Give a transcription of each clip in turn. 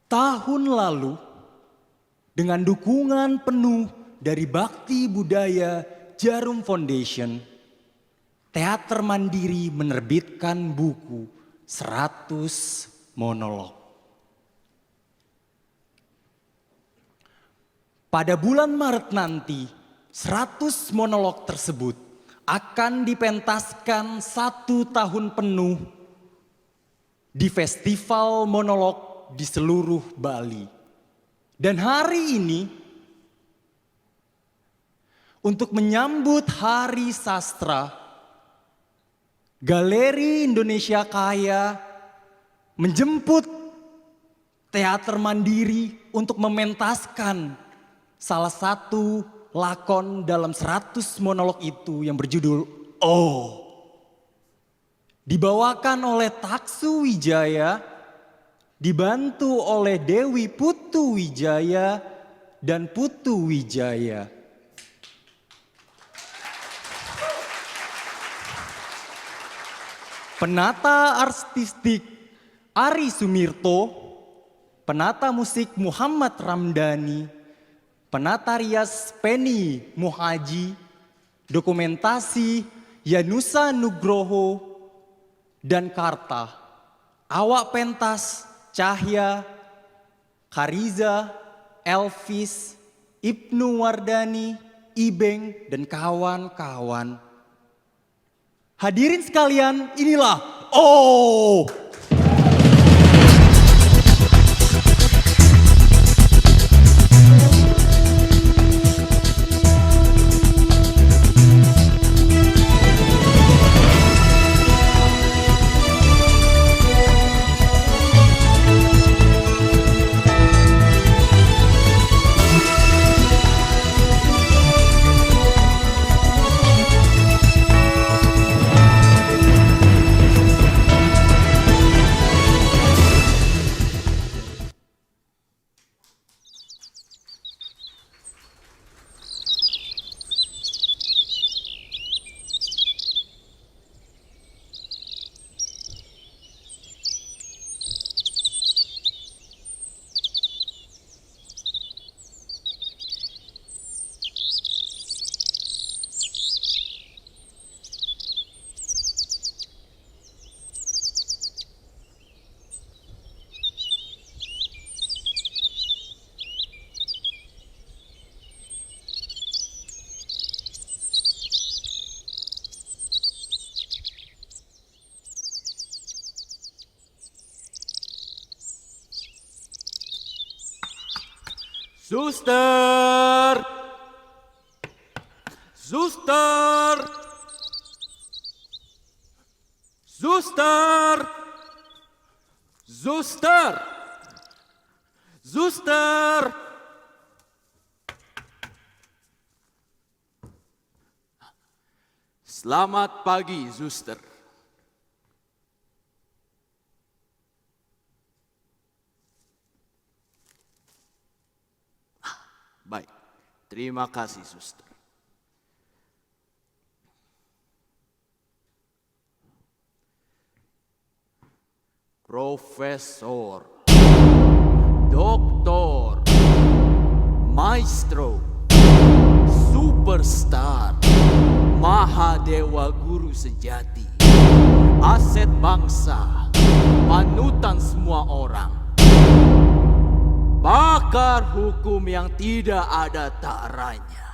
Tahun lalu, dengan dukungan penuh dari Bakti Budaya Jarum Foundation, Teater Mandiri menerbitkan buku 100 monolog. Pada bulan Maret nanti, 100 monolog tersebut akan dipentaskan 1 tahun penuh di Festival Monolog di seluruh Bali. Dan hari ini, untuk menyambut Hari Sastra, Galeri Indonesia Kaya menjemput Teater Mandiri untuk mementaskan salah satu lakon dalam 100 monolog itu yang berjudul Oh. Dibawakan oleh Taksu Wijaya, dibantu oleh Dewi Putu Wijaya dan Putu Wijaya. Penata artistik Ari Sumirto, penata musik Muhammad Ramdhani, penata rias Penny Muhaji, dokumentasi Yanusa Nugroho, dan Karta, awak pentas Cahya, Kariza, Elvis, Ibnu Wardani, Ibeng, dan kawan-kawan. Hadirin sekalian, inilah Oh. Suster! Suster! Suster! Suster! Suster! Selamat pagi, Suster. Baik, terima kasih, Suster. Profesor, Doktor, Maestro, Superstar, Mahadewa Guru Sejati, aset bangsa, panutan semua orang, pakar hukum yang tidak ada taranya.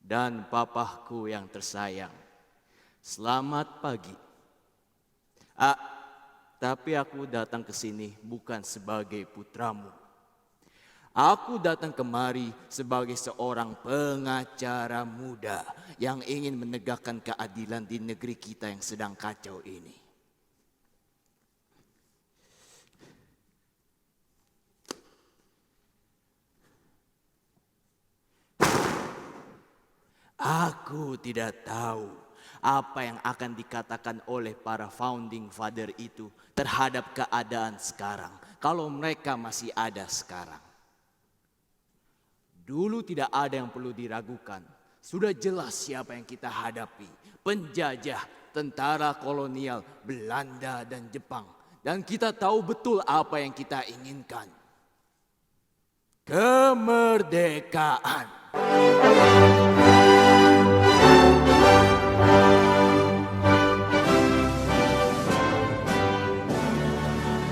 Dan papahku yang tersayang, selamat pagi. Tapi aku datang ke sini bukan sebagai putramu. Aku datang kemari sebagai seorang pengacara muda yang ingin menegakkan keadilan di negeri kita yang sedang kacau ini. Aku tidak tahu apa yang akan dikatakan oleh para founding father itu terhadap keadaan sekarang, kalau mereka masih ada sekarang. Dulu tidak ada yang perlu diragukan. Sudah jelas siapa yang kita hadapi. Penjajah, tentara kolonial Belanda dan Jepang. Dan kita tahu betul apa yang kita inginkan. Kemerdekaan.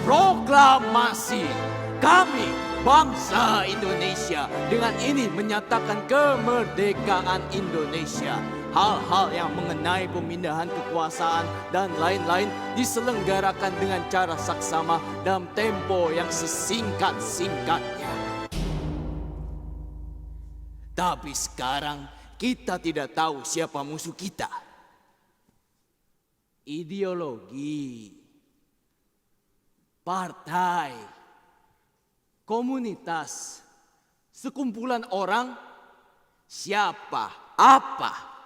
Proklamasi. Kami, bangsa Indonesia, dengan ini menyatakan kemerdekaan Indonesia. Hal-hal yang mengenai pemindahan kekuasaan dan lain-lain diselenggarakan dengan cara saksama dalam tempo yang sesingkat-singkatnya. Tapi sekarang kita tidak tahu siapa musuh kita. Ideologi, partai, komunitas, sekumpulan orang, siapa, apa.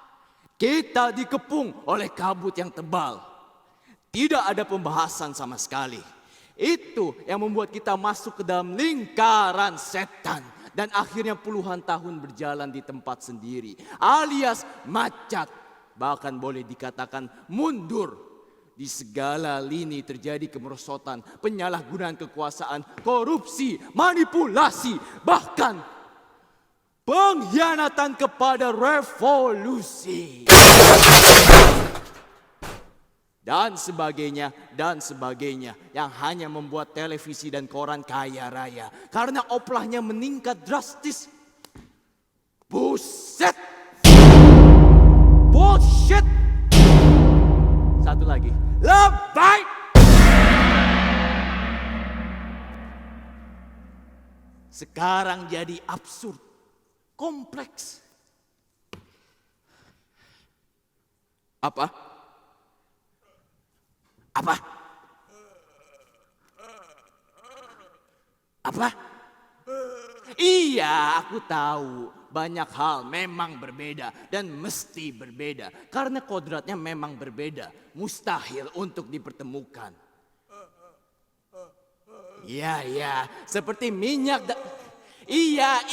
Kita dikepung oleh kabut yang tebal. Tidak ada pembahasan sama sekali. Itu yang membuat kita masuk ke dalam lingkaran setan. Dan akhirnya puluhan tahun berjalan di tempat sendiri. Alias macat. Bahkan boleh dikatakan mundur. Di segala lini terjadi kemerosotan, penyalahgunaan kekuasaan, korupsi, manipulasi, bahkan pengkhianatan kepada revolusi. Dan sebagainya yang hanya membuat televisi dan koran kaya raya. Karena oplahnya meningkat drastis. Buset! Bullshit! Satu lagi. Lebay! Sekarang jadi absurd. Kompleks. Apa? Apa? Apa? Iya, aku tahu. Banyak hal memang berbeda dan mesti berbeda. Karena kodratnya memang berbeda. Mustahil untuk dipertemukan. Iya. Seperti minyak. Iya,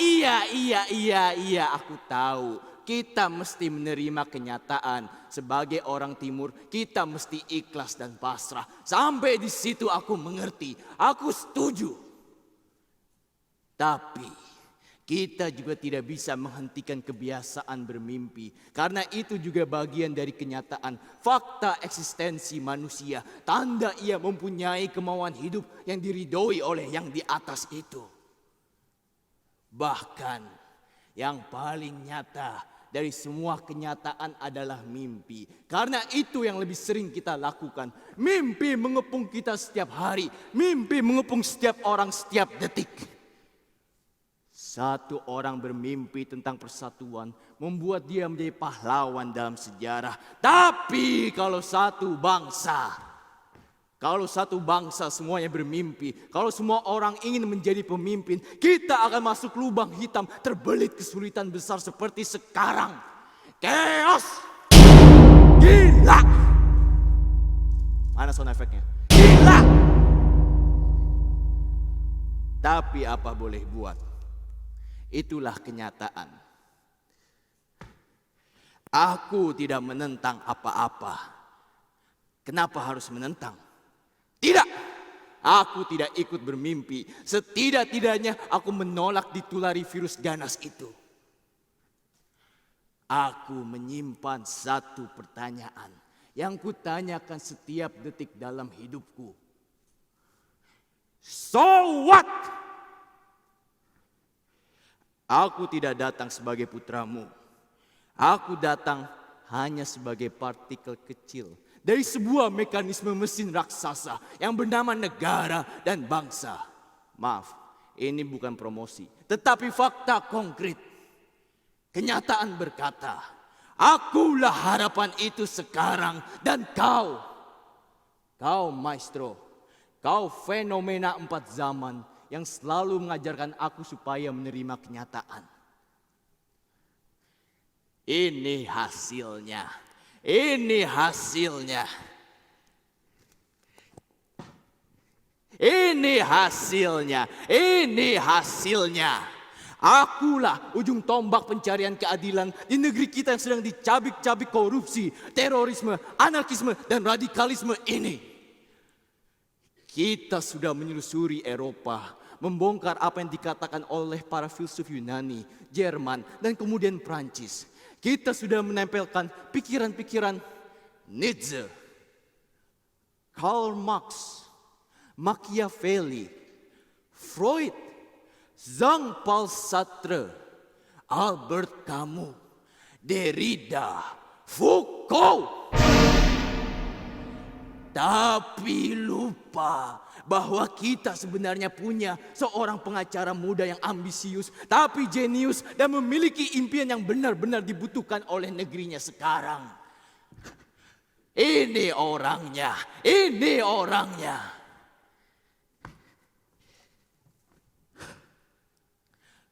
aku tahu. Kita mesti menerima kenyataan. Sebagai orang timur, kita mesti ikhlas dan pasrah. Sampai di situ aku mengerti. Aku setuju. Tapi kita juga tidak bisa menghentikan kebiasaan bermimpi. Karena itu juga bagian dari kenyataan. Fakta eksistensi manusia. Tanda ia mempunyai kemauan hidup yang diridhoi oleh yang di atas itu. Bahkan yang paling nyata dari semua kenyataan adalah mimpi. Karena itu yang lebih sering kita lakukan. Mimpi mengepung kita setiap hari. Mimpi mengepung setiap orang setiap detik. Satu orang bermimpi tentang persatuan membuat dia menjadi pahlawan dalam sejarah. Tapi kalau satu bangsa semuanya bermimpi, kalau semua orang ingin menjadi pemimpin, kita akan masuk lubang hitam terbelit kesulitan besar seperti sekarang. Chaos! Gila! Mana sound efeknya? Gila! Tapi apa boleh buat? Itulah kenyataan. Aku tidak menentang apa-apa. Kenapa harus menentang? Tidak, aku tidak ikut bermimpi. Setidak-tidaknya aku menolak ditulari virus ganas itu. Aku menyimpan satu pertanyaan yang kutanyakan setiap detik dalam hidupku. So what? Aku tidak datang sebagai putramu. Aku datang hanya sebagai partikel kecil dari sebuah mekanisme mesin raksasa yang bernama negara dan bangsa. Maaf, ini bukan promosi, tetapi fakta konkret. Kenyataan berkata, akulah harapan itu sekarang dan kau maestro, kau fenomena 4 zaman yang selalu mengajarkan aku supaya menerima kenyataan. Ini hasilnya. Ini hasilnya. Ini hasilnya. Ini hasilnya. Akulah ujung tombak pencarian keadilan di negeri kita yang sedang dicabik-cabik korupsi, terorisme, anarkisme, dan radikalisme ini. Kita sudah menyelusuri Eropa, membongkar apa yang dikatakan oleh para filsuf Yunani, Jerman, dan kemudian Prancis. Kita sudah menempelkan pikiran-pikiran Nietzsche, Karl Marx, Machiavelli, Freud, Jean-Paul Sartre, Albert Camus, Derrida, Foucault. Tapi lupa bahwa kita sebenarnya punya seorang pengacara muda yang ambisius, tapi jenius dan memiliki impian yang benar-benar dibutuhkan oleh negerinya sekarang. Ini orangnya, ini orangnya.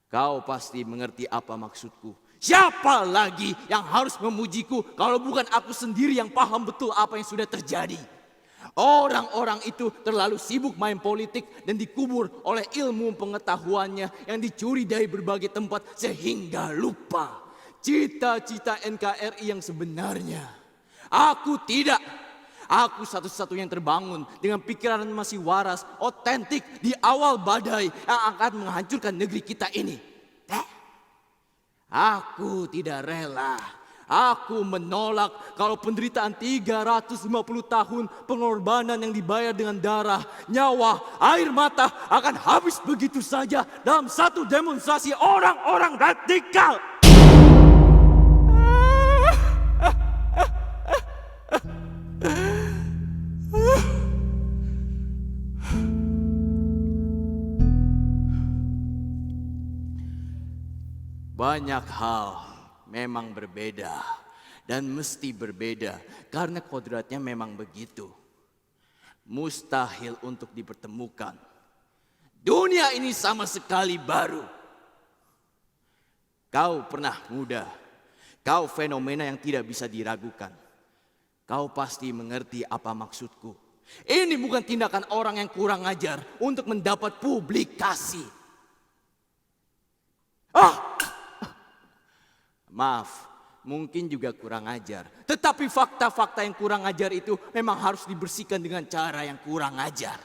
Kau pasti mengerti apa maksudku. Siapa lagi yang harus memujiku kalau bukan aku sendiri yang paham betul apa yang sudah terjadi. Orang-orang itu terlalu sibuk main politik dan dikubur oleh ilmu pengetahuannya yang dicuri dari berbagai tempat sehingga lupa cita-cita NKRI yang sebenarnya. Aku tidak. Aku satu-satunya yang terbangun dengan pikiran masih waras, otentik di awal badai yang akan menghancurkan negeri kita ini. Aku tidak rela. Aku menolak kalau penderitaan 350 tahun pengorbanan yang dibayar dengan darah, nyawa, air mata akan habis begitu saja dalam satu demonstrasi orang-orang radikal. Banyak hal memang berbeda dan mesti berbeda karena kodratnya memang begitu. Mustahil untuk dipertemukan. Dunia ini sama sekali baru. Kau pernah muda. Kau fenomena yang tidak bisa diragukan. Kau pasti mengerti apa maksudku. Ini bukan tindakan orang yang kurang ajar untuk mendapat publikasi. Maaf, mungkin juga kurang ajar. Tetapi fakta-fakta yang kurang ajar itu memang harus dibersihkan dengan cara yang kurang ajar.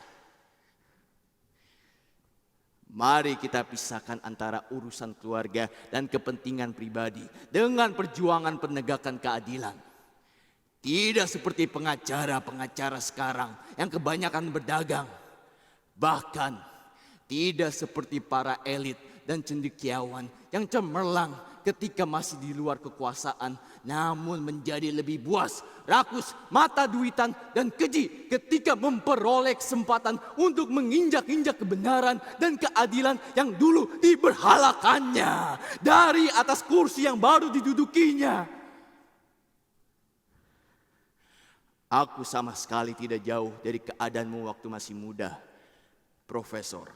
Mari kita pisahkan antara urusan keluarga dan kepentingan pribadi dengan perjuangan penegakan keadilan. Tidak seperti pengacara-pengacara sekarang yang kebanyakan berdagang. Bahkan tidak seperti para elit dan cendekiawan yang cemerlang ketika masih di luar kekuasaan, namun menjadi lebih buas, rakus, mata duitan, dan keji ketika memperoleh kesempatan untuk menginjak-injak kebenaran dan keadilan yang dulu diberhalakannya dari atas kursi yang baru didudukinya. Aku sama sekali tidak jauh dari keadaanmu waktu masih muda, Profesor.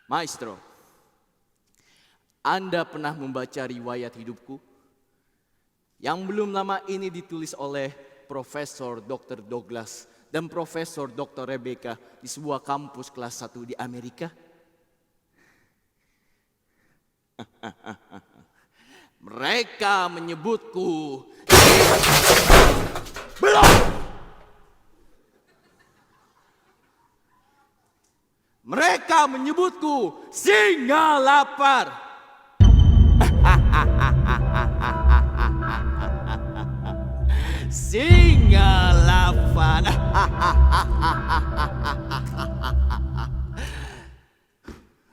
Maestro, Anda pernah membaca riwayat hidupku? Yang belum lama ini ditulis oleh Profesor Dr. Douglas dan Profesor Dr. Rebecca di sebuah kampus kelas 1 di Amerika. Mereka menyebutku belum. Mereka menyebutku singa lapar. Singa lapar.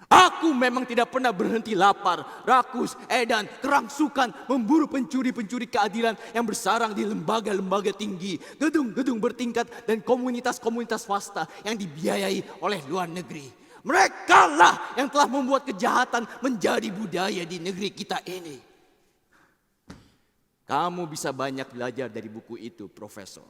Aku memang tidak pernah berhenti lapar, rakus, edan, kerangsukan, memburu pencuri-pencuri keadilan yang bersarang di lembaga-lembaga tinggi, gedung-gedung bertingkat, dan komunitas-komunitas swasta yang dibiayai oleh luar negeri. Merekalah yang telah membuat kejahatan menjadi budaya di negeri kita ini. Kamu bisa banyak belajar dari buku itu, Profesor.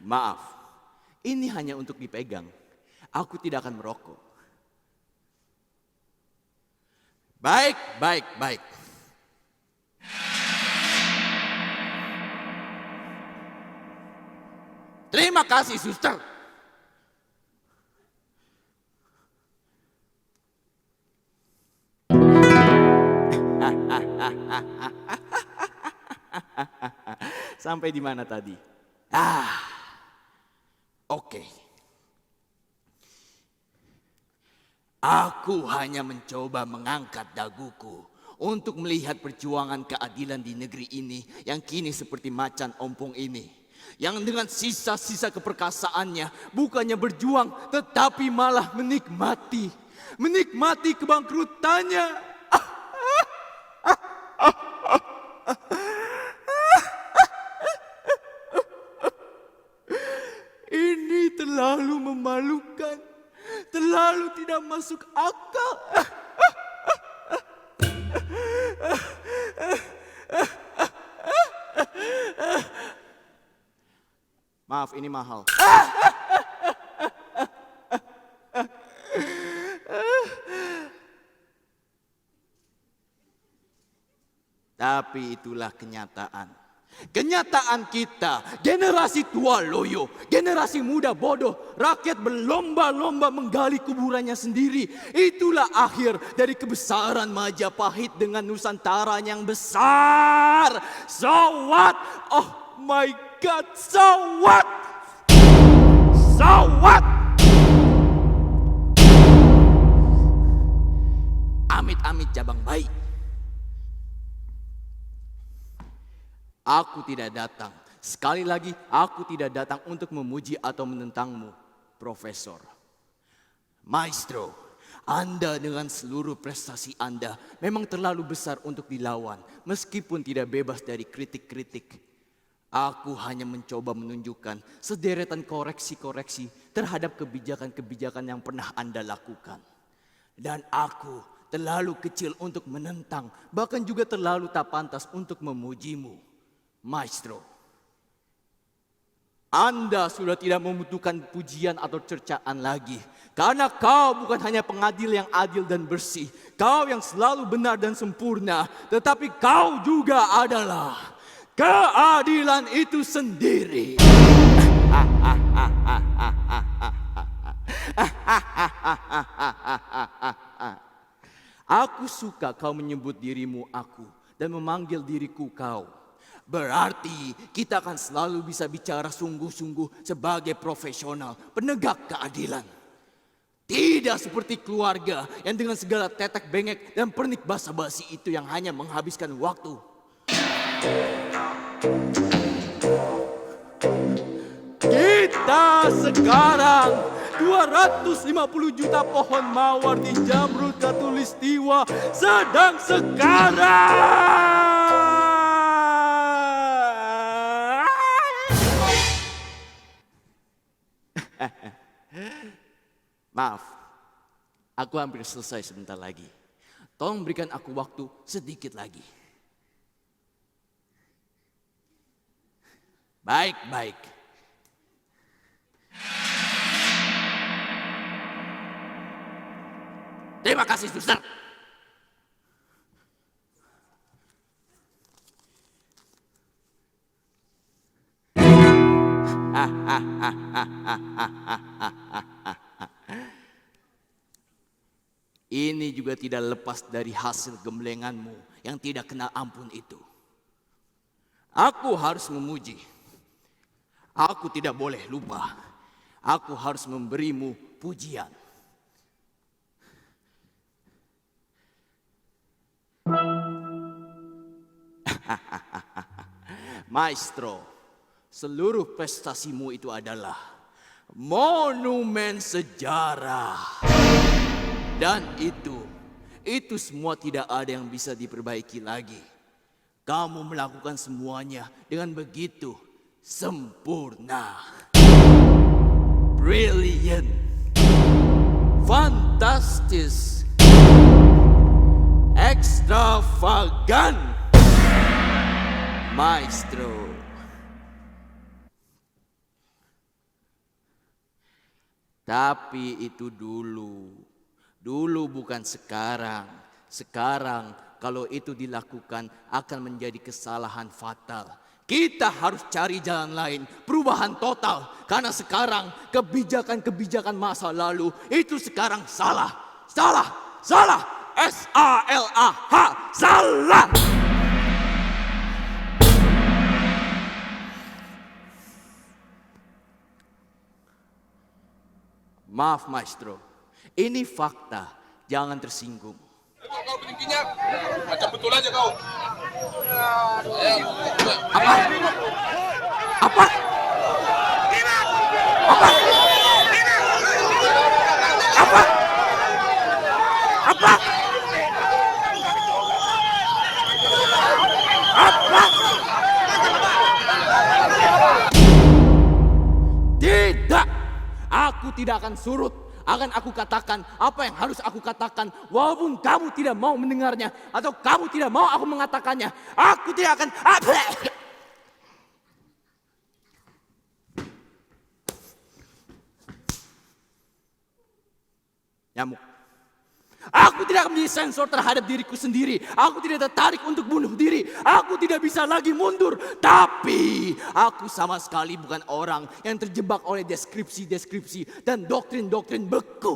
Maaf, ini hanya untuk dipegang. Aku tidak akan merokok. Baik, baik, baik. Terima kasih, suster. Sampai di mana tadi? Oke. Aku hanya mencoba mengangkat daguku untuk melihat perjuangan keadilan di negeri ini yang kini seperti macan ompong ini. Yang dengan sisa-sisa keperkasaannya bukannya berjuang tetapi malah menikmati. Menikmati kebangkrutannya. Ini terlalu memalukan. Terlalu tidak masuk akal. Maaf, ini mahal. Tapi itulah kenyataan. Kenyataan kita, generasi tua loyo, generasi muda bodoh, rakyat berlomba-lomba menggali kuburannya sendiri. Itulah akhir dari kebesaran Majapahit dengan Nusantara yang besar. So what? Oh my God, so what? So what? Amit-amit cabang bayi. Aku tidak datang. Sekali lagi, aku tidak datang untuk memuji atau menentangmu, Profesor. Maestro, Anda dengan seluruh prestasi Anda memang terlalu besar untuk dilawan, meskipun tidak bebas dari kritik-kritik. Aku hanya mencoba menunjukkan sederetan koreksi-koreksi terhadap kebijakan-kebijakan yang pernah Anda lakukan. Dan aku terlalu kecil untuk menentang, bahkan juga terlalu tak pantas untuk memujimu. Maestro, Anda sudah tidak membutuhkan pujian atau cercaan lagi. Karena kau bukan hanya pengadil yang adil dan bersih. Kau yang selalu benar dan sempurna. Tetapi kau juga adalah keadilan itu sendiri. Aku suka kau menyebut dirimu aku dan memanggil diriku kau. Berarti kita akan selalu bisa bicara sungguh-sungguh sebagai profesional penegak keadilan. Tidak seperti keluarga yang dengan segala tetek bengek dan pernik basa-basi itu yang hanya menghabiskan waktu. Kita sekarang 250 juta pohon mawar di Jamrud Khatulistiwa sedang sekarang. Maaf, aku hampir selesai sebentar lagi. Tolong berikan aku waktu sedikit lagi. Baik. Terima kasih, suster. Ini juga tidak lepas dari hasil gemblenganmu yang tidak kenal ampun itu. Aku harus memuji. Aku tidak boleh lupa. Aku harus memberimu pujian. Maestro, seluruh prestasimu itu adalah monumen sejarah. Dan itu semua tidak ada yang bisa diperbaiki lagi. Kamu melakukan semuanya dengan begitu sempurna. Brilliant. Fantastis. Extravagant. Maestro. Tapi itu dulu bukan sekarang. Sekarang kalau itu dilakukan akan menjadi kesalahan fatal. Kita harus cari jalan lain, perubahan total. Karena sekarang kebijakan-kebijakan masa lalu itu sekarang salah. Salah, salah, S-A-L-A-H, salah. Maaf maestro, ini fakta, jangan tersinggung. Kau peningginya, macam betul aja kau. Apa? Apa? Apa? Apa? Apa? Apa? Tidak, aku tidak akan surut. Akan aku katakan apa yang harus aku katakan, walaupun kamu tidak mau mendengarnya atau kamu tidak mau aku mengatakannya. Aku tidak akan. Nyamuk. Aku tidak akan menjadi sensor terhadap diriku sendiri. Aku tidak tertarik untuk bunuh diri. Aku tidak bisa lagi mundur. Tapi aku sama sekali bukan orang yang terjebak oleh deskripsi-deskripsi dan doktrin-doktrin beku.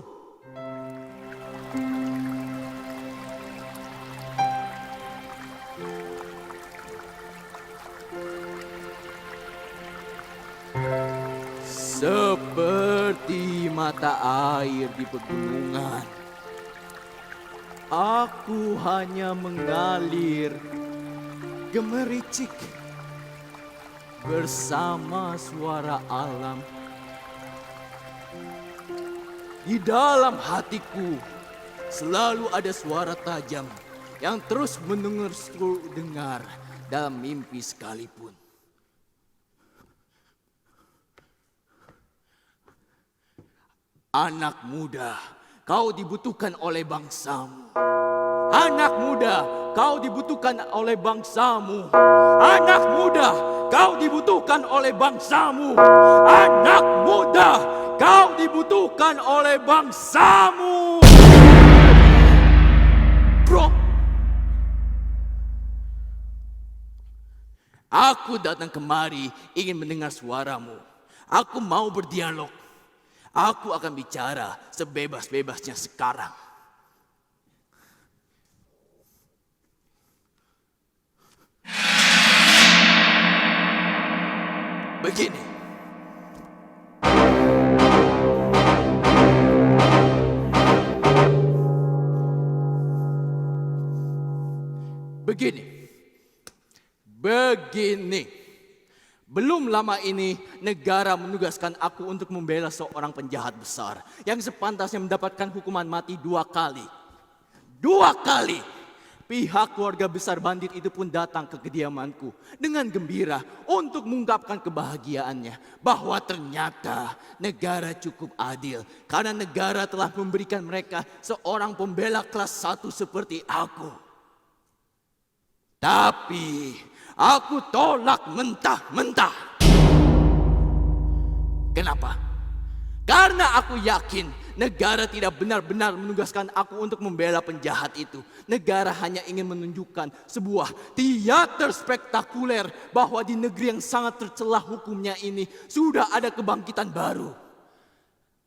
Seperti mata air di pegunungan. Aku hanya mengalir gemericik bersama suara alam. Di dalam hatiku selalu ada suara tajam yang terus mendengarku dengar dalam mimpi sekalipun. Anak muda, kau dibutuhkan oleh bangsamu. Anak muda, kau dibutuhkan oleh bangsamu. Anak muda, kau dibutuhkan oleh bangsamu. Anak muda, kau dibutuhkan oleh bangsamu. Bro, aku datang kemari ingin mendengar suaramu. Aku mau berdialog. Aku akan bicara sebebas-bebasnya sekarang. Begini. Begini. Belum lama ini negara menugaskan aku untuk membela seorang penjahat besar yang sepantasnya mendapatkan hukuman mati 2 kali. 2 kali. Pihak keluarga besar bandit itu pun datang ke kediamanku dengan gembira untuk mengungkapkan kebahagiaannya bahwa ternyata negara cukup adil karena negara telah memberikan mereka seorang pembela kelas 1 seperti aku. Tapi aku tolak mentah-mentah. Kenapa? Karena aku yakin negara tidak benar-benar menugaskan aku untuk membela penjahat itu. Negara hanya ingin menunjukkan sebuah teater spektakuler bahwa di negeri yang sangat tercelah hukumnya ini sudah ada kebangkitan baru.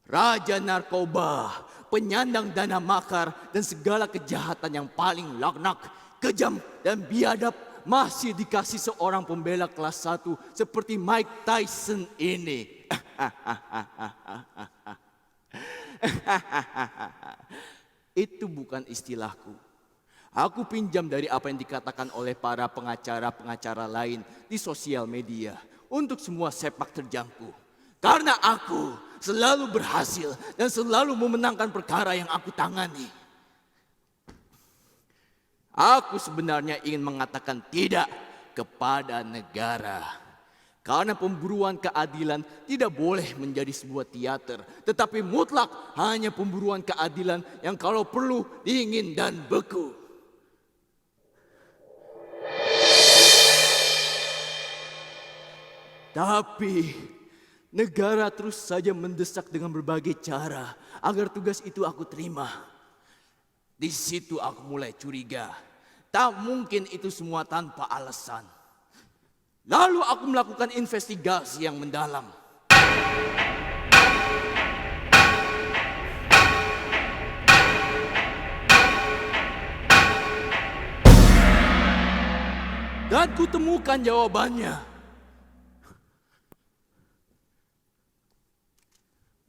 Raja narkoba, penyandang dana makar, dan segala kejahatan yang paling laknat, kejam, dan biadab masih dikasih seorang pembela kelas 1 seperti Mike Tyson ini. Itu bukan istilahku. Aku pinjam dari apa yang dikatakan oleh para pengacara-pengacara lain di sosial media untuk semua sepak terjangku. Karena aku selalu berhasil dan selalu memenangkan perkara yang aku tangani. Aku sebenarnya ingin mengatakan tidak kepada negara. Karena pemburuan keadilan tidak boleh menjadi sebuah teater. Tetapi mutlak hanya pemburuan keadilan yang kalau perlu dingin dan beku. Tapi negara terus saja mendesak dengan berbagai cara agar tugas itu aku terima. Di situ aku mulai curiga. Tak mungkin itu semua tanpa alasan. Lalu aku melakukan investigasi yang mendalam. Dan kutemukan jawabannya.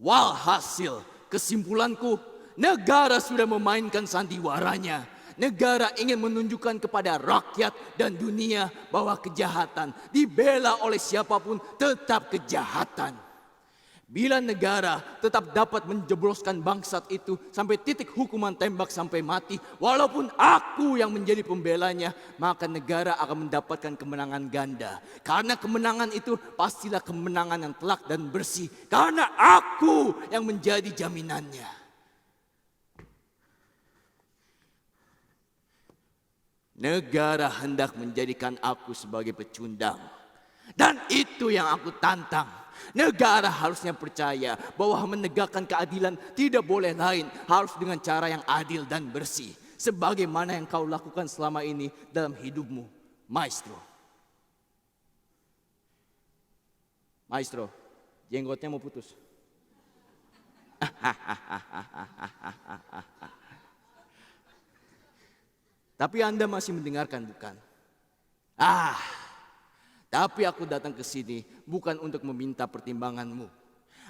Walhasil, kesimpulanku, negara sudah memainkan sandiwaranya. Negara ingin menunjukkan kepada rakyat dan dunia bahwa kejahatan dibela oleh siapapun tetap kejahatan. Bila negara tetap dapat menjebloskan bangsat itu sampai titik hukuman tembak sampai mati, walaupun aku yang menjadi pembelanya, maka negara akan mendapatkan kemenangan ganda. Karena kemenangan itu pastilah kemenangan yang telak dan bersih, karena aku yang menjadi jaminannya. Negara hendak menjadikan aku sebagai pecundang. Dan itu yang aku tantang. Negara harusnya percaya bahwa menegakkan keadilan tidak boleh lain, harus dengan cara yang adil dan bersih. Sebagaimana yang kau lakukan selama ini dalam hidupmu, Maestro. Maestro, jenggotnya mau putus. Tapi Anda masih mendengarkan, bukan? Tapi aku datang ke sini bukan untuk meminta pertimbanganmu.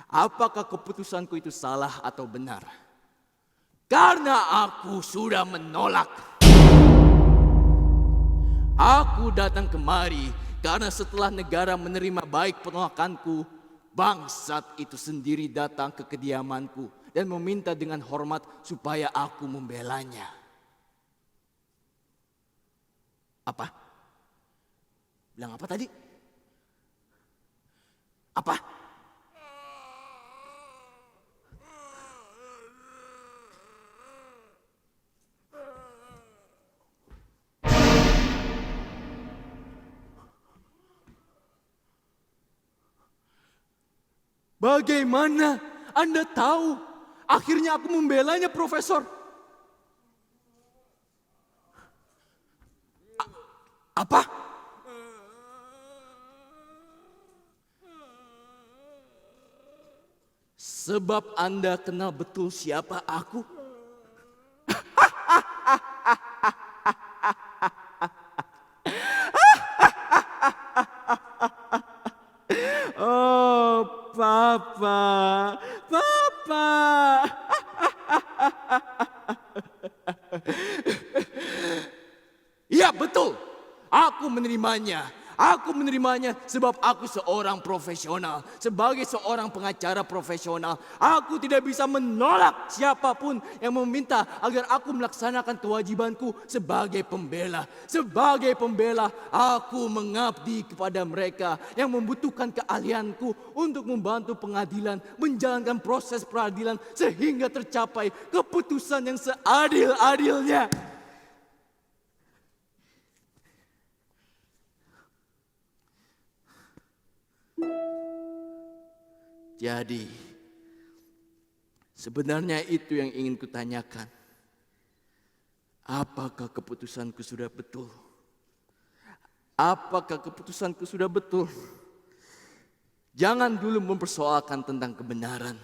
Apakah keputusanku itu salah atau benar? Karena aku sudah menolak. Aku datang kemari karena setelah negara menerima baik penolakanku, bangsat itu sendiri datang ke kediamanku dan meminta dengan hormat supaya aku membelanya. Apa? Bilang apa tadi? Apa? Bagaimana Anda tahu? Akhirnya aku membelanya, Profesor. Apa? Sebab Anda kenal betul siapa aku. Oh, Papa. Iya, betul. Aku menerimanya. Aku menerimanya sebab aku seorang profesional. Sebagai seorang pengacara profesional, aku tidak bisa menolak siapapun yang meminta agar aku melaksanakan kewajibanku sebagai pembela. Sebagai pembela, aku mengabdi kepada mereka yang membutuhkan keahlianku untuk membantu pengadilan menjalankan proses peradilan sehingga tercapai keputusan yang seadil-adilnya. Jadi, sebenarnya itu yang ingin kutanyakan. Apakah keputusanku sudah betul? Apakah keputusanku sudah betul? Jangan dulu mempersoalkan tentang kebenaran.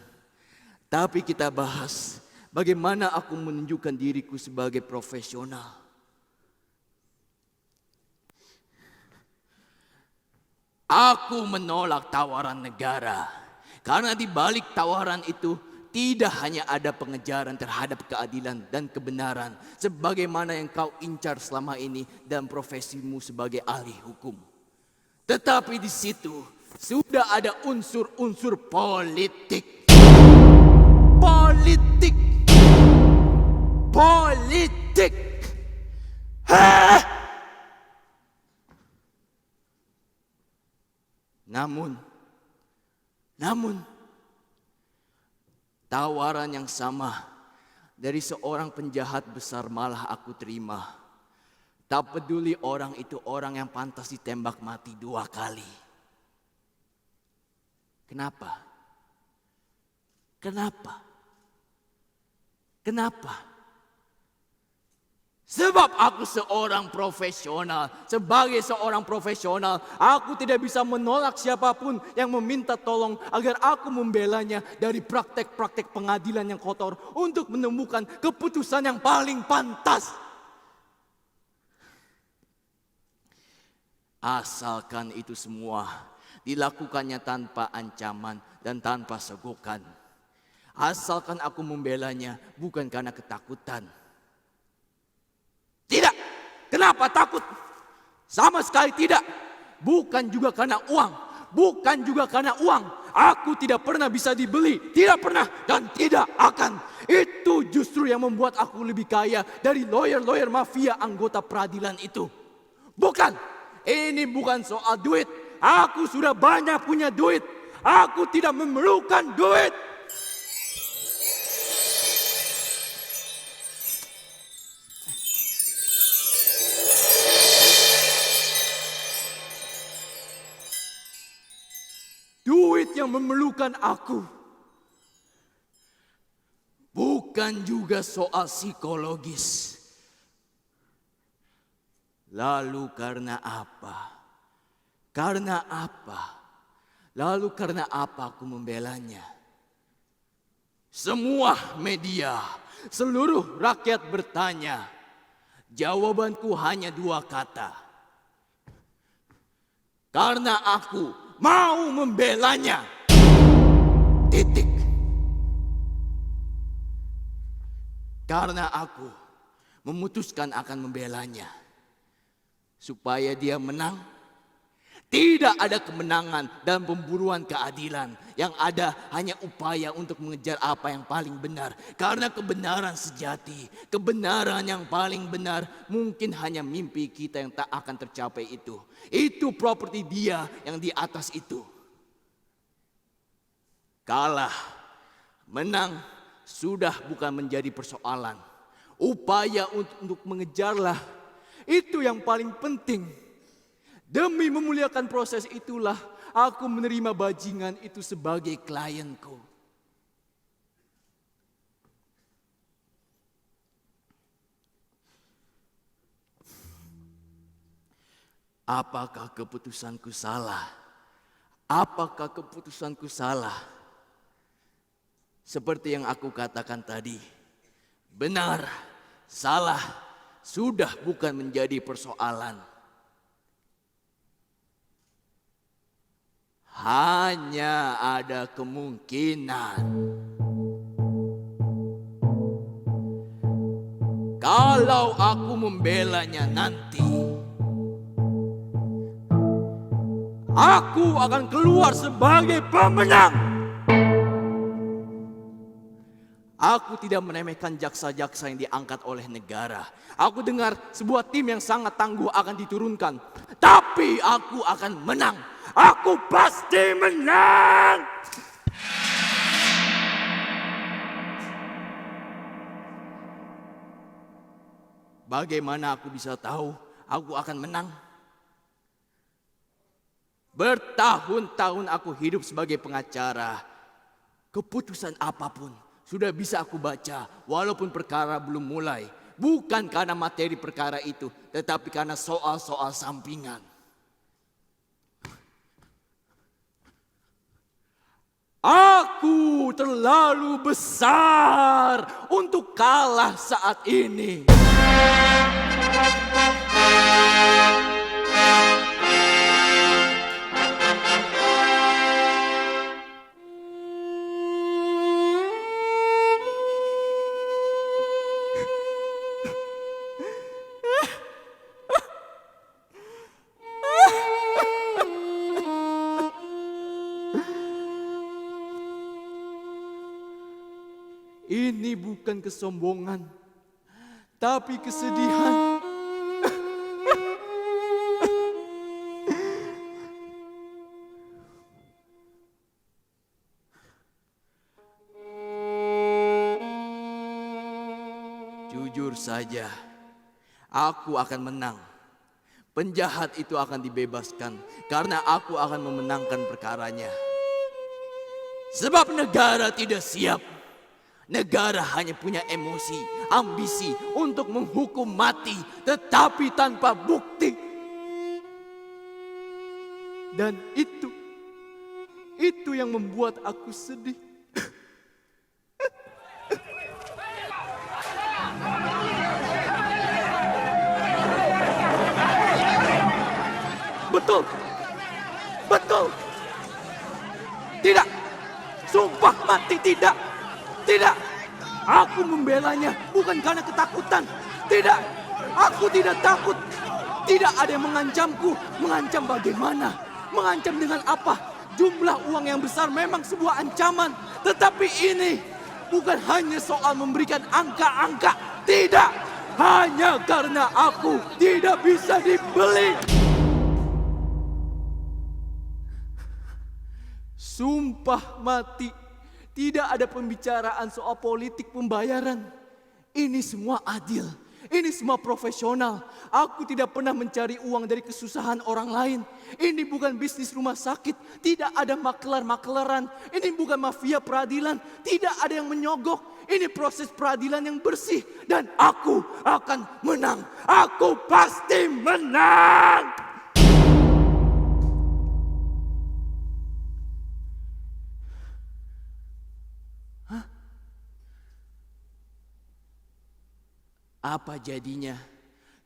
Tapi kita bahas bagaimana aku menunjukkan diriku sebagai profesional. Aku menolak tawaran negara. Karena di balik tawaran itu tidak hanya ada pengejaran terhadap keadilan dan kebenaran sebagaimana yang kau incar selama ini dalam profesimu sebagai ahli hukum. Tetapi di situ sudah ada unsur-unsur politik. Politik. Namun, tawaran yang sama dari seorang penjahat besar malah aku terima. Tak peduli orang itu orang yang pantas ditembak mati 2 kali. Kenapa? Sebab aku seorang profesional. Sebagai seorang profesional, aku tidak bisa menolak siapapun yang meminta tolong agar aku membelanya dari praktek-praktek pengadilan yang kotor untuk menemukan keputusan yang paling pantas. Asalkan itu semua dilakukannya tanpa ancaman dan tanpa sogokan. Asalkan aku membelanya bukan karena ketakutan. Tidak. Kenapa takut? Sama sekali tidak. Bukan juga karena uang. Bukan juga karena uang. Aku tidak pernah bisa dibeli. Tidak pernah dan tidak akan. Itu justru yang membuat aku lebih kaya dari lawyer-lawyer mafia anggota peradilan itu. Bukan. Ini bukan soal duit. Aku sudah banyak punya duit. Aku tidak memerlukan duit. Duit yang memerlukan aku. Bukan juga soal psikologis. Lalu karena apa? Karena apa? Lalu karena apa aku membelanya? Semua media, seluruh rakyat bertanya. Jawabanku hanya 2 kata. Karena aku mau membelanya. Titik. Karena aku memutuskan akan membelanya. Supaya dia menang. Tidak ada kemenangan dan pemburuan keadilan. Yang ada hanya upaya untuk mengejar apa yang paling benar. Karena kebenaran sejati, kebenaran yang paling benar mungkin hanya mimpi kita yang tak akan tercapai itu. Itu properti dia yang di atas itu. Kalah, menang sudah bukan menjadi persoalan. Upaya untuk mengejarlah itu yang paling penting. Demi memuliakan proses itulah aku menerima bajingan itu sebagai klienku. Apakah keputusanku salah? Apakah keputusanku salah? Seperti yang aku katakan tadi, benar, salah, sudah bukan menjadi persoalan. Hanya ada kemungkinan. Kalau aku membelanya nanti, aku akan keluar sebagai pemenang. Aku tidak meremehkan jaksa-jaksa yang diangkat oleh negara. Aku dengar sebuah tim yang sangat tangguh akan diturunkan. Tapi aku akan menang. Aku pasti menang. Bagaimana aku bisa tahu aku akan menang? Bertahun-tahun aku hidup sebagai pengacara. Keputusan apapun sudah bisa aku baca walaupun perkara belum mulai. Bukan karena materi perkara itu, tetapi karena soal-soal sampingan. Aku terlalu besar untuk kalah saat ini. Ini bukan kesombongan, tapi kesedihan. Jujur saja, aku akan menang. Penjahat itu akan dibebaskan karena aku akan memenangkan perkaranya. Sebab negara tidak siap. Negara hanya punya emosi, ambisi untuk menghukum mati, tetapi tanpa bukti. Dan itu yang membuat aku sedih. Betul. Betul. Tidak. Sumpah mati tidak. Tidak. Aku membelanya bukan karena ketakutan. Tidak. Aku tidak takut. Tidak ada yang mengancamku. Mengancam bagaimana? Mengancam dengan apa? Jumlah uang yang besar memang sebuah ancaman. Tetapi ini bukan hanya soal memberikan angka-angka. Tidak. Hanya karena aku tidak bisa dibeli. Sumpah mati, tidak ada pembicaraan soal politik pembayaran. Ini semua adil, ini semua profesional. Aku tidak pernah mencari uang dari kesusahan orang lain. Ini bukan bisnis rumah sakit, tidak ada maklar-maklaran. Ini bukan mafia peradilan, tidak ada yang menyogok. Ini proses peradilan yang bersih. Dan aku akan menang, aku pasti menang. Apa jadinya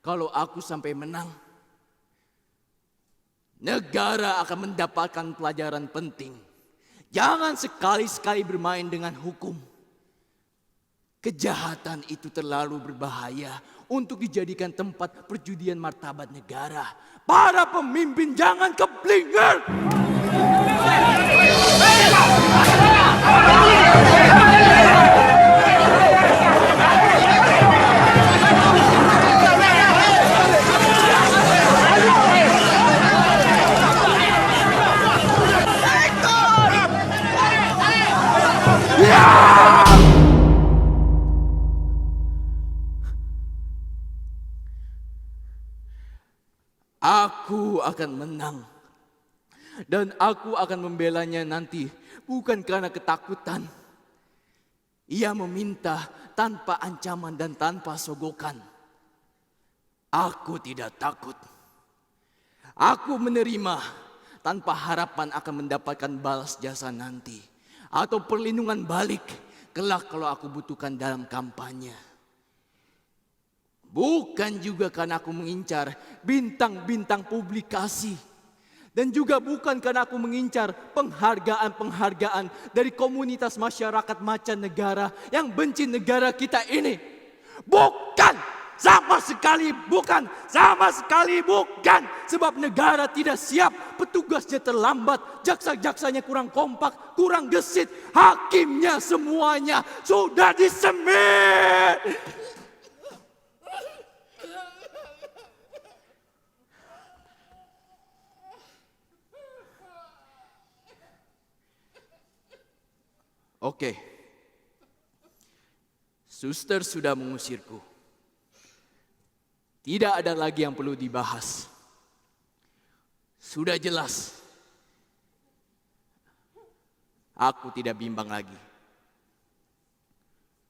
kalau aku sampai menang? Negara akan mendapatkan pelajaran penting. Jangan sekali-sekali bermain dengan hukum. Kejahatan itu terlalu berbahaya untuk dijadikan tempat perjudian martabat negara. Para pemimpin jangan keblinger. Aku akan menang. Dan aku akan membelanya nanti. Bukan karena ketakutan. Ia meminta tanpa ancaman dan tanpa sogokan. Aku tidak takut. Aku menerima tanpa harapan akan mendapatkan balas jasa nanti. Atau perlindungan balik kelak kalau aku butuhkan dalam kampanye. Bukan juga karena aku mengincar bintang-bintang publikasi. Dan juga bukan karena aku mengincar penghargaan-penghargaan dari komunitas masyarakat mancanegara yang benci negara kita ini. Bukan! Sama sekali bukan! Sama sekali bukan! Sebab negara tidak siap, petugasnya terlambat, jaksa-jaksanya kurang kompak, kurang gesit, hakimnya semuanya sudah disemir. Oke, suster sudah mengusirku. Tidak ada lagi yang perlu dibahas. Sudah jelas. Aku tidak bimbang lagi.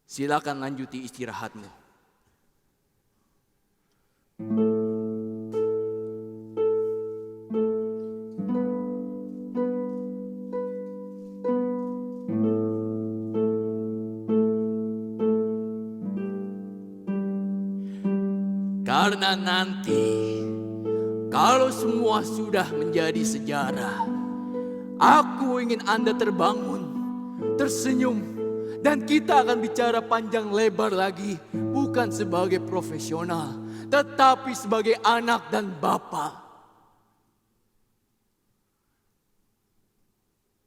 Silakan lanjuti istirahatmu. Karena nanti, kalau semua sudah menjadi sejarah, aku ingin Anda terbangun, tersenyum, dan kita akan bicara panjang lebar lagi, bukan sebagai profesional, tetapi sebagai anak dan bapa.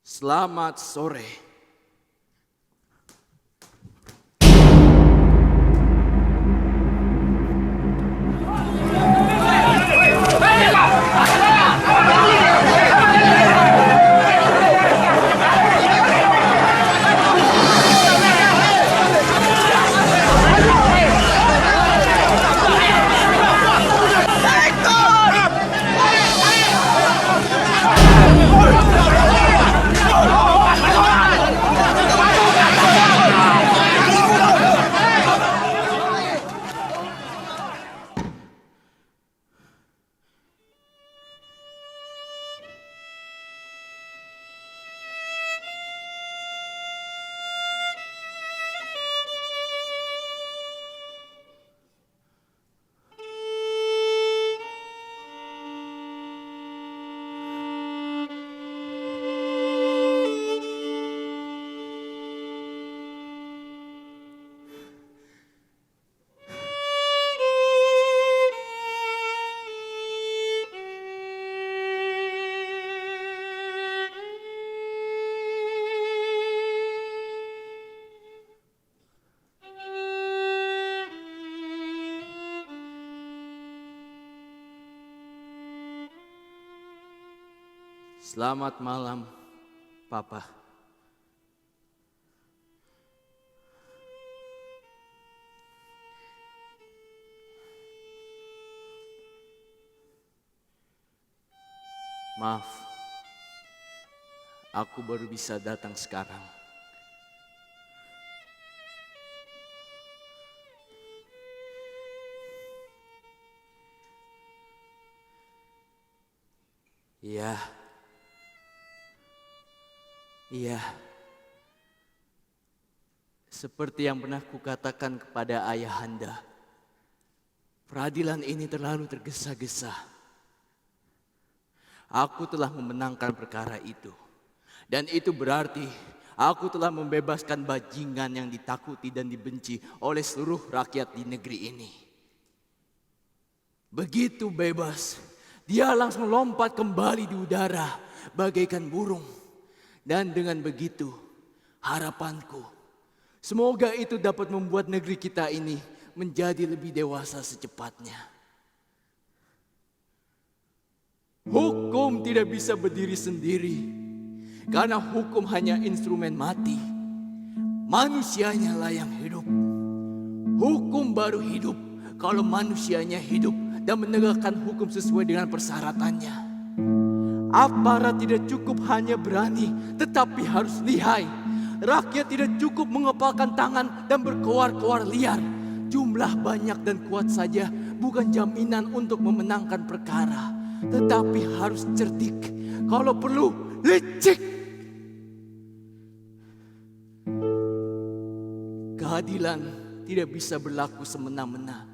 Selamat sore. Selamat malam, Papa. Maaf, aku baru bisa datang sekarang. Iya. Iya. Seperti yang pernah kukatakan kepada ayahanda, peradilan ini terlalu tergesa-gesa. Aku telah memenangkan perkara itu. Dan itu berarti aku telah membebaskan bajingan yang ditakuti dan dibenci oleh seluruh rakyat di negeri ini. Begitu bebas, dia langsung lompat kembali di udara bagaikan burung. Dan dengan begitu, harapanku, semoga itu dapat membuat negeri kita ini menjadi lebih dewasa secepatnya. Hukum tidak bisa berdiri sendiri, karena hukum hanya instrumen mati. Manusianya lah yang hidup. Hukum baru hidup kalau manusianya hidup dan menegakkan hukum sesuai dengan persyaratannya. Aparat tidak cukup hanya berani, tetapi harus lihai. Rakyat tidak cukup mengepalkan tangan dan berkoar-koar liar. Jumlah banyak dan kuat saja bukan jaminan untuk memenangkan perkara. Tetapi harus cerdik, kalau perlu licik. Keadilan tidak bisa berlaku semena-mena,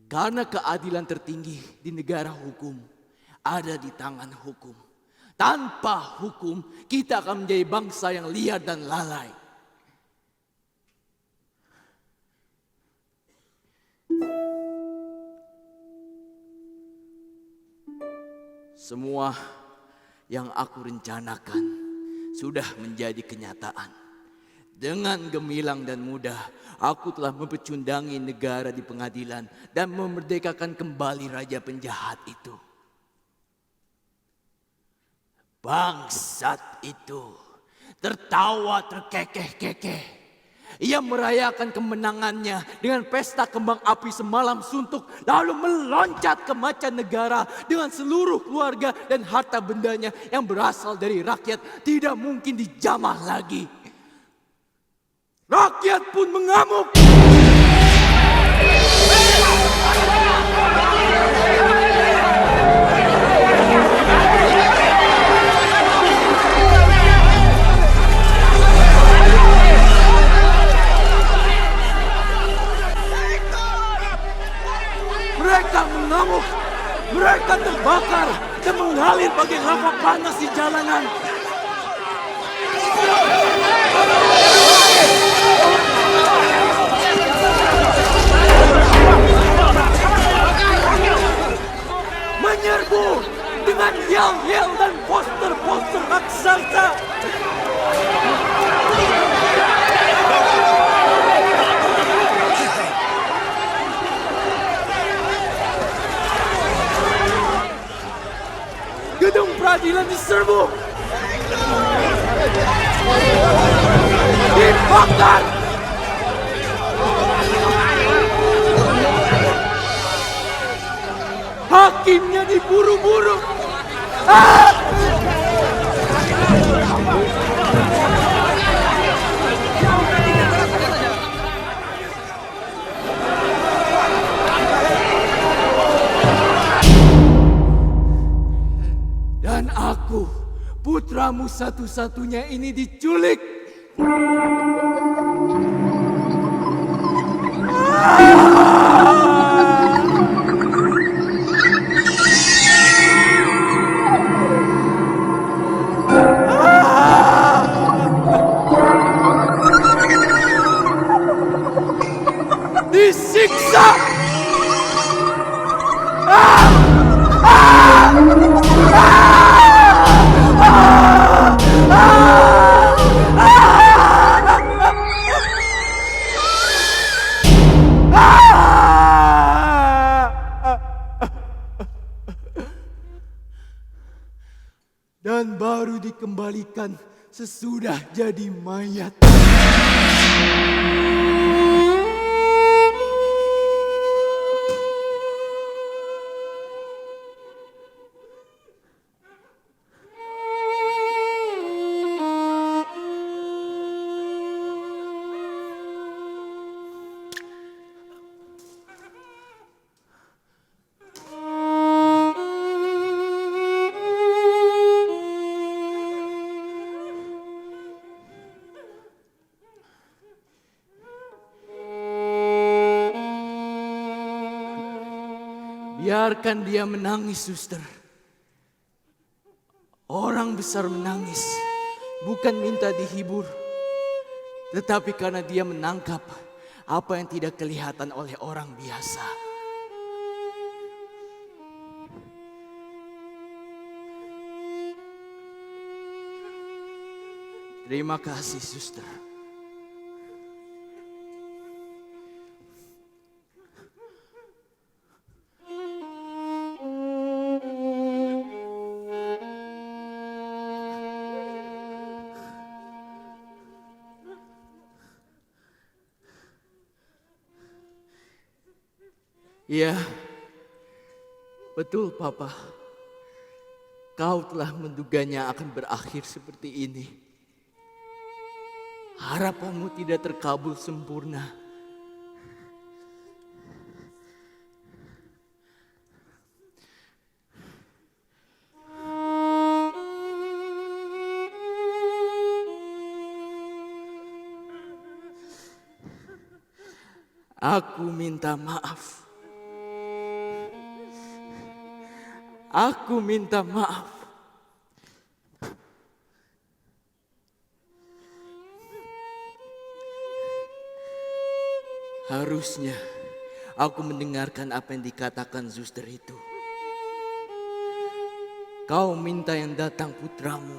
karena keadilan tertinggi di negara hukum ada di tangan hukum. Tanpa hukum, kita akan menjadi bangsa yang liar dan lalai. Semua yang aku rencanakan sudah menjadi kenyataan. Dengan gemilang dan mudah, aku telah mempecundangi negara di pengadilan dan memerdekakan kembali raja penjahat itu. Bangsat itu tertawa terkekeh-kekeh. Ia merayakan kemenangannya dengan pesta kembang api semalam suntuk, lalu meloncat ke mancanegara dengan seluruh keluarga dan harta bendanya yang berasal dari rakyat tidak mungkin dijamah lagi. Rakyat pun mengamuk. Mereka mengamuk, mereka terbakar dan mengalir bagai lava panas di jalanan. Menyerbu dengan yel-yel dan poster-poster raksasa. Gedung peradilan diserbu, dibakar. Hakimnya diburu-buru. Dan aku, putramu satu-satunya ini diculik. Disiksa. lalu dikembalikan sesudah jadi mayat. Biarkan dia menangis, suster. Orang besar menangis bukan minta dihibur, tetapi karena dia menangkap apa yang tidak kelihatan oleh orang biasa. Terima kasih, suster. Iya, betul Papa. Kau telah menduganya akan berakhir seperti ini. Harapanmu tidak terkabul sempurna. Aku minta maaf. Aku minta maaf. Harusnya aku mendengarkan apa yang dikatakan suster itu. Kau minta yang datang putramu,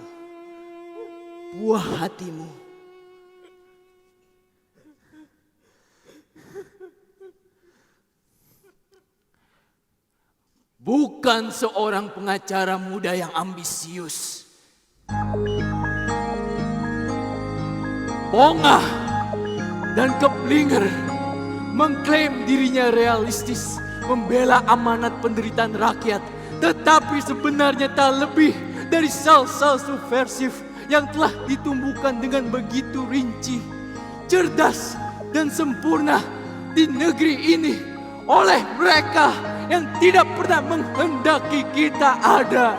buah hatimu. Bukan seorang pengacara muda yang ambisius. Pongah dan keblinger mengklaim dirinya realistis, membela amanat penderitaan rakyat, tetapi sebenarnya tak lebih dari sel-sel subversif yang telah ditumbuhkan dengan begitu rinci, cerdas dan sempurna di negeri ini oleh mereka yang tidak pernah menghendaki kita ada.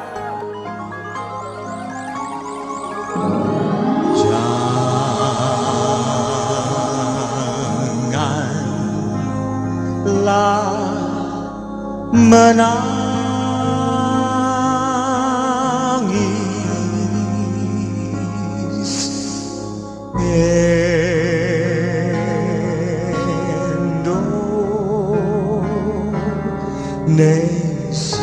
Janganlah menangis, Indonesia.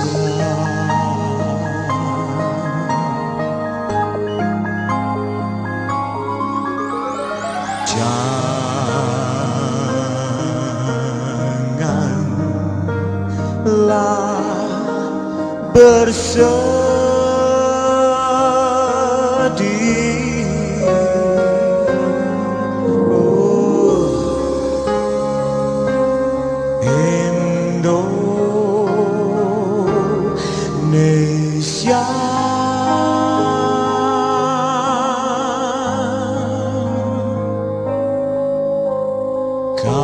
Janganlah bersedih, Indonesia. Kami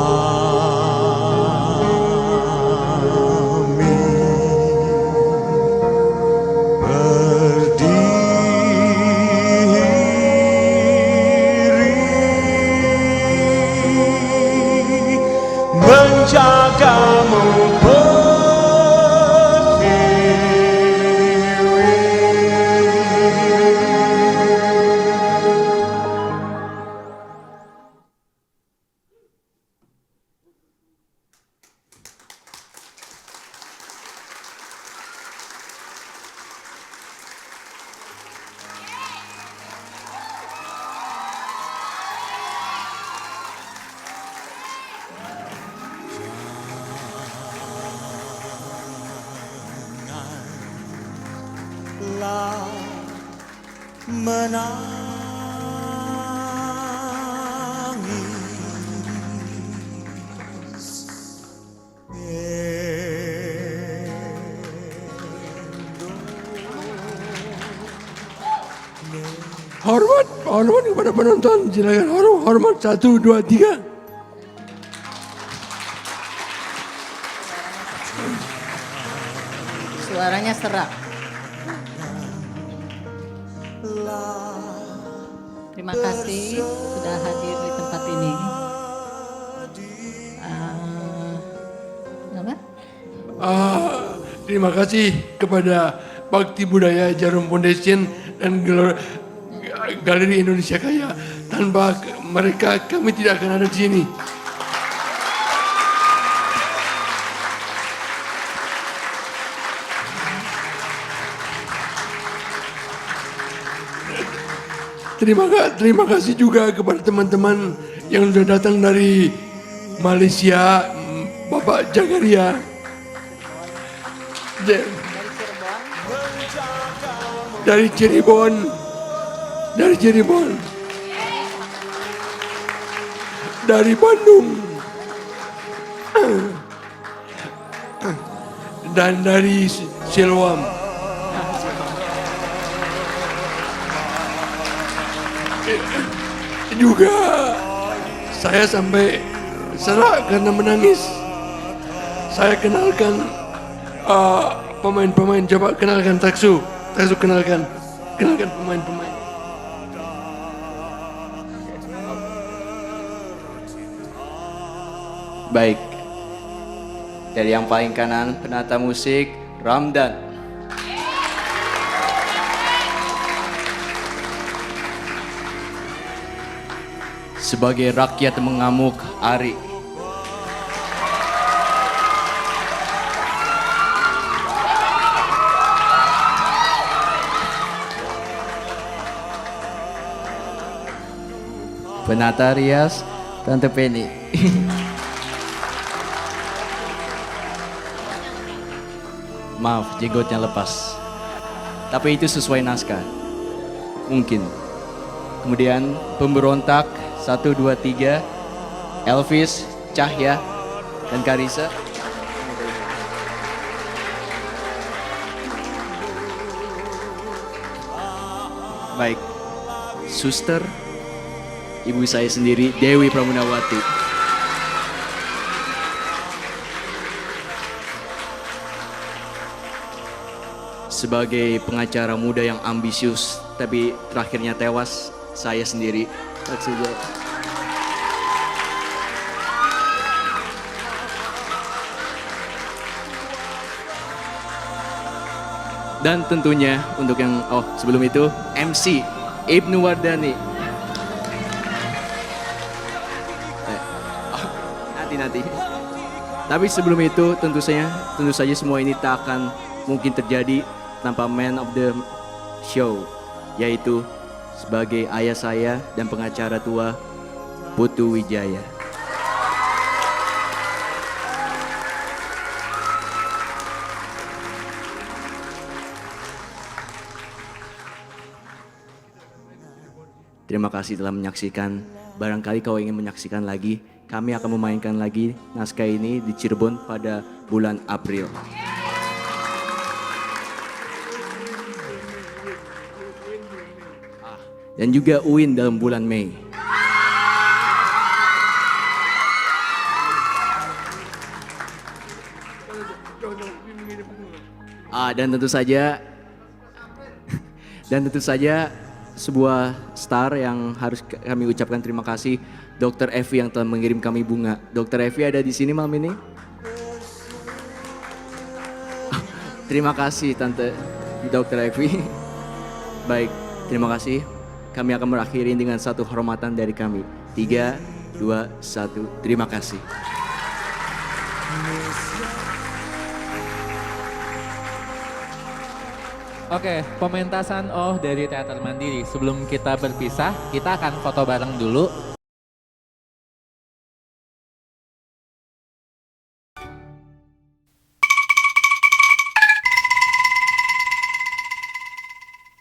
menangis. Hormat, hormat kepada penonton. Silakan hormat 1, 2, 3. Suaranya serak. Terima kasih sudah hadir di tempat ini. Apa? Terima kasih kepada Bakti Budaya Jarum Foundation dan Galeri Indonesia Kaya. Tanpa mereka kami tidak akan ada di sini. Terima kasih juga kepada teman-teman yang sudah datang dari Malaysia, Bapak Jagaria. Dari Cirebon, dari Bandung, dan dari Siloam. Juga saya sampai serak karena menangis. Saya kenalkan pemain-pemain, coba kenalkan Taksu kenalkan pemain-pemain. Baik, dari yang paling kanan penata musik Ramdan. Sebagai rakyat mengamuk, Ari. Penata rias, Tante Penny. Maaf, jenggotnya lepas. Tapi itu sesuai naskah. Mungkin. Kemudian pemberontak 1, 2, 3, Elvis, Cahya, dan Karisa. Baik, suster, ibu saya sendiri, Dewi Pramunawati. Sebagai pengacara muda yang ambisius, tapi terakhirnya tewas, saya sendiri. Saja. Dan tentunya untuk yang sebelum itu MC Ibnu Wardani. Nanti. Tapi sebelum itu tentu saja semua ini tak akan mungkin terjadi tanpa man of the show, yaitu sebagai ayah saya dan pengacara tua, Putu Wijaya. Terima kasih telah menyaksikan. Barangkali kau ingin menyaksikan lagi, kami akan memainkan lagi naskah ini di Cirebon pada bulan April. Dan juga UIN dalam bulan Mei. Dan tentu saja sebuah star yang harus kami ucapkan terima kasih, Dr. Evi yang telah mengirim kami bunga. Dr. Evi ada di sini malam ini? Terima kasih Tante Dr. Evi. Baik, terima kasih. Kami akan berakhiri dengan satu hormatan dari kami. 3, 2, 1, terima kasih. Oke, pementasan dari Teater Mandiri. Sebelum kita berpisah, kita akan foto bareng dulu